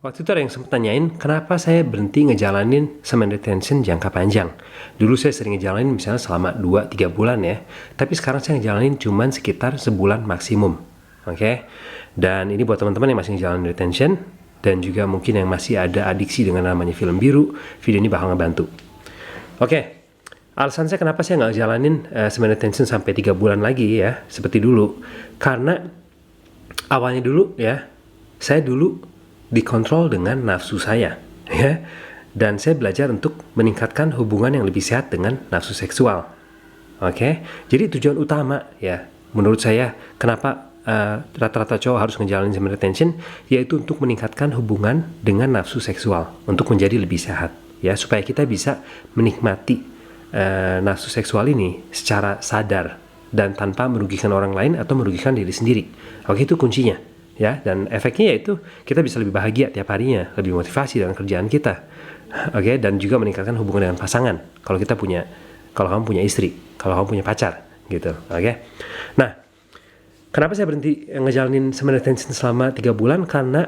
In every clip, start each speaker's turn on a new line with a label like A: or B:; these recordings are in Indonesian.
A: Waktu itu ada yang sempat tanyain, kenapa saya berhenti ngejalanin semen retention jangka panjang. Dulu saya sering ngejalanin misalnya selama 2-3 bulan ya, tapi sekarang saya ngejalanin cuman sekitar sebulan maksimum. Oke? Dan ini buat teman-teman yang masih ngejalanin retention, dan juga mungkin yang masih ada adiksi dengan namanya film biru, video ini bakal ngebantu. Oke, alasan saya kenapa saya nggak ngejalanin semen retention sampai 3 bulan lagi ya, seperti dulu. Karena awalnya dulu ya, saya dulu dikontrol dengan nafsu saya ya, dan saya belajar untuk meningkatkan hubungan yang lebih sehat dengan nafsu seksual. Oke, jadi tujuan utama ya menurut saya kenapa rata-rata cowok harus ngejalanin semen retention, yaitu untuk meningkatkan hubungan dengan nafsu seksual untuk menjadi lebih sehat ya, supaya kita bisa menikmati nafsu seksual ini secara sadar dan tanpa merugikan orang lain atau merugikan diri sendiri. Oke, itu kuncinya ya, dan efeknya yaitu kita bisa lebih bahagia tiap harinya, lebih motivasi dengan kerjaan kita. Oke, dan juga meningkatkan hubungan dengan pasangan. Kalau kamu punya istri, kalau kamu punya pacar, gitu. Oke. Nah, kenapa saya berhenti ngejalanin semen retention selama 3 bulan? Karena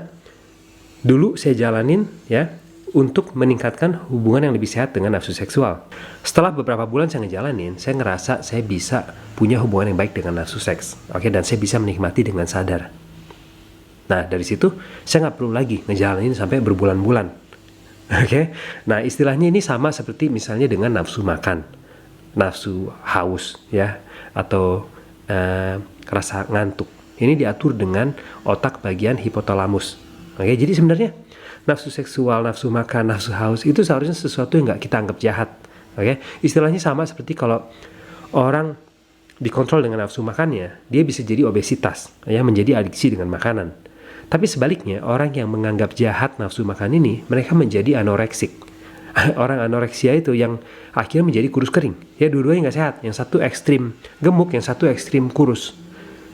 A: dulu saya jalanin ya untuk meningkatkan hubungan yang lebih sehat dengan nafsu seksual. Setelah beberapa bulan saya ngejalanin, saya ngerasa saya bisa punya hubungan yang baik dengan nafsu seks. Oke, dan saya bisa menikmati dengan sadar. Nah, dari situ saya nggak perlu lagi ngejalanin sampai berbulan-bulan. Oke, nah istilahnya ini sama seperti misalnya dengan nafsu makan, nafsu haus ya, atau rasa ngantuk. Ini diatur dengan otak bagian hipotalamus. Oke, jadi sebenarnya nafsu seksual, nafsu makan, nafsu haus itu seharusnya sesuatu yang nggak kita anggap jahat. Oke, istilahnya sama seperti kalau orang dikontrol dengan nafsu makannya, dia bisa jadi obesitas, ya, menjadi adiksi dengan makanan. Tapi sebaliknya, orang yang menganggap jahat nafsu makan ini, mereka menjadi anoreksik. Orang anoreksia itu yang akhirnya menjadi kurus kering. Ya, dua-duanya nggak sehat. Yang satu ekstrim gemuk, yang satu ekstrim kurus.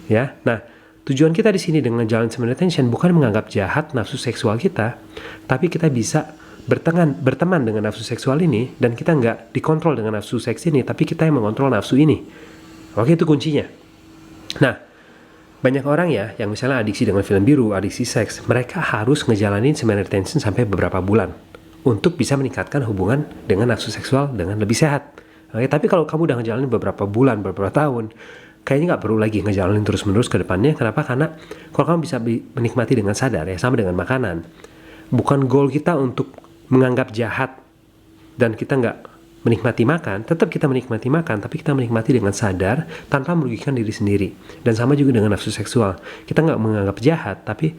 A: Ya, nah tujuan kita di sini dengan jalan semen retention bukan menganggap jahat nafsu seksual kita, tapi kita bisa berteman dengan nafsu seksual ini, dan kita nggak dikontrol dengan nafsu seks ini, tapi kita yang mengontrol nafsu ini. Oke, itu kuncinya. Nah, banyak orang ya yang misalnya adiksi dengan film biru, adiksi seks, mereka harus ngejalanin semen retention sampai beberapa bulan untuk bisa meningkatkan hubungan dengan nafsu seksual dengan lebih sehat. Oke, tapi kalau kamu udah ngejalanin beberapa bulan, beberapa tahun, kayaknya nggak perlu lagi ngejalanin terus-menerus ke depannya. Kenapa? Karena kalau kamu bisa menikmati dengan sadar ya, sama dengan makanan. Bukan goal kita untuk menganggap jahat dan kita nggak menikmati makan, tetap kita menikmati makan, tapi kita menikmati dengan sadar tanpa merugikan diri sendiri. Dan sama juga dengan nafsu seksual, kita nggak menganggap jahat, tapi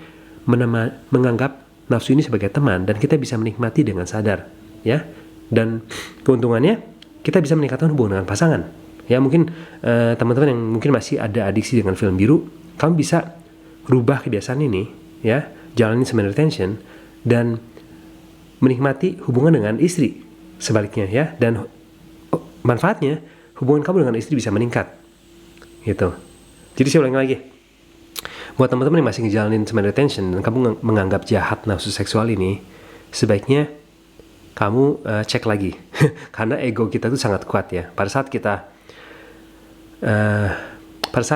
A: menganggap nafsu ini sebagai teman, dan kita bisa menikmati dengan sadar, ya. Dan keuntungannya kita bisa meningkatkan hubungan dengan pasangan. Ya, mungkin teman-teman yang mungkin masih ada adiksi dengan film biru, kamu bisa rubah kebiasaan ini, ya, jalanin semen retention dan menikmati hubungan dengan istri. Sebaliknya ya, dan manfaatnya hubungan kamu dengan istri bisa meningkat gitu. Jadi saya ulangi lagi, buat teman-teman yang masih ngejalanin semen retention dan kamu menganggap jahat nafsu seksual ini, sebaiknya kamu cek lagi karena ego kita itu sangat kuat ya. Pada saat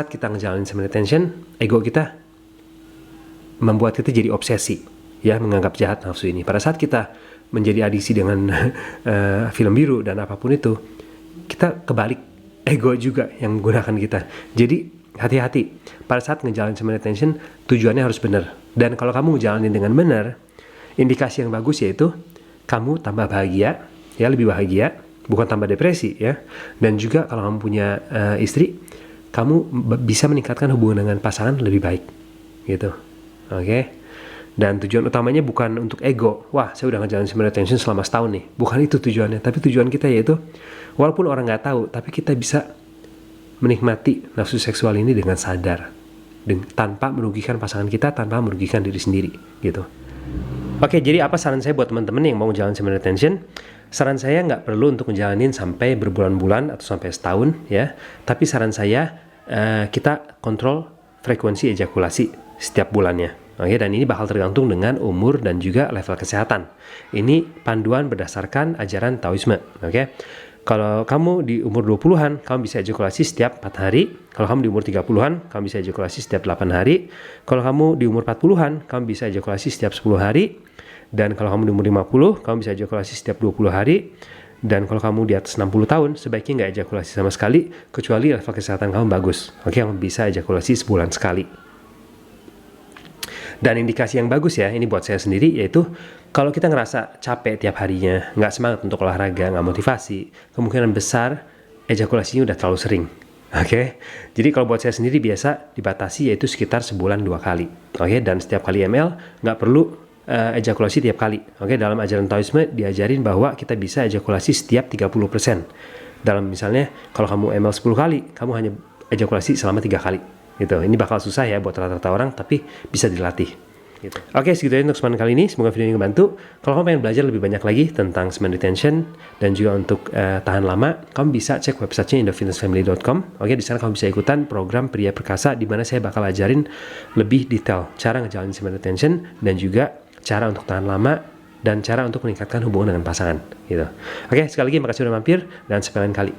A: kita ngejalanin semen retention, ego kita membuat kita jadi obsesi ya, menganggap jahat nafsu ini. Pada saat kita menjadi adiksi dengan film biru dan apapun itu, kita kebalik, ego juga yang menggunakan kita. Jadi hati-hati pada saat ngejalanin semen retention, tujuannya harus benar. Dan kalau kamu ngejalanin dengan benar, indikasi yang bagus yaitu kamu tambah bahagia, ya, lebih bahagia, bukan tambah depresi ya. Dan juga kalau kamu punya istri, kamu bisa meningkatkan hubungan dengan pasangan lebih baik gitu. Oke. Dan tujuan utamanya bukan untuk ego. Wah, saya udah ngejalanin semen retention selama setahun nih. Bukan itu tujuannya. Tapi tujuan kita yaitu, walaupun orang nggak tahu, tapi kita bisa menikmati nafsu seksual ini dengan sadar, tanpa merugikan pasangan kita, tanpa merugikan diri sendiri, gitu. Oke, jadi apa saran saya buat teman-teman yang mau ngejalanin semen retention? Saran saya nggak perlu untuk ngejalanin sampai berbulan-bulan atau sampai setahun, ya. Tapi saran saya, kita kontrol frekuensi ejakulasi setiap bulannya. Oke, dan ini bakal tergantung dengan umur dan juga level kesehatan. Ini panduan berdasarkan ajaran Taoisme. Oke, Kalau kamu di umur 20-an, kamu bisa ejakulasi setiap 4 hari. Kalau kamu di umur 30-an, kamu bisa ejakulasi setiap 8 hari. Kalau kamu di umur 40-an, kamu bisa ejakulasi setiap 10 hari. Dan kalau kamu di umur 50, kamu bisa ejakulasi setiap 20 hari. Dan kalau kamu di atas 60 tahun, sebaiknya nggak ejakulasi sama sekali, kecuali level kesehatan kamu bagus. Oke, kamu bisa ejakulasi sebulan sekali. Dan indikasi yang bagus ya, ini buat saya sendiri, yaitu kalau kita ngerasa capek tiap harinya, nggak semangat untuk olahraga, nggak motivasi, kemungkinan besar ejakulasinya udah terlalu sering. Oke, jadi kalau buat saya sendiri biasa dibatasi yaitu sekitar sebulan 2 kali. Oke, dan setiap kali ML nggak perlu ejakulasi tiap kali. Oke, dalam ajaran Taoisme diajarin bahwa kita bisa ejakulasi setiap 30%. Dalam misalnya, kalau kamu ML 10 kali, kamu hanya ejakulasi selama 3 kali. Gitu. Ini bakal susah ya buat rata-rata orang, tapi bisa dilatih. Gitu. Oke, segitu aja untuk semen kali ini. Semoga video ini membantu. Kalau kamu pengen belajar lebih banyak lagi tentang semen retention dan juga untuk tahan lama, kamu bisa cek websitenya indofitnessfamily.com. Oke, di sana kamu bisa ikutan program Pria Perkasa di mana saya bakal ajarin lebih detail cara ngejalanin semen retention dan juga cara untuk tahan lama, dan cara untuk meningkatkan hubungan dengan pasangan gitu. Oke, sekali lagi makasih udah mampir, dan sampai lain kali.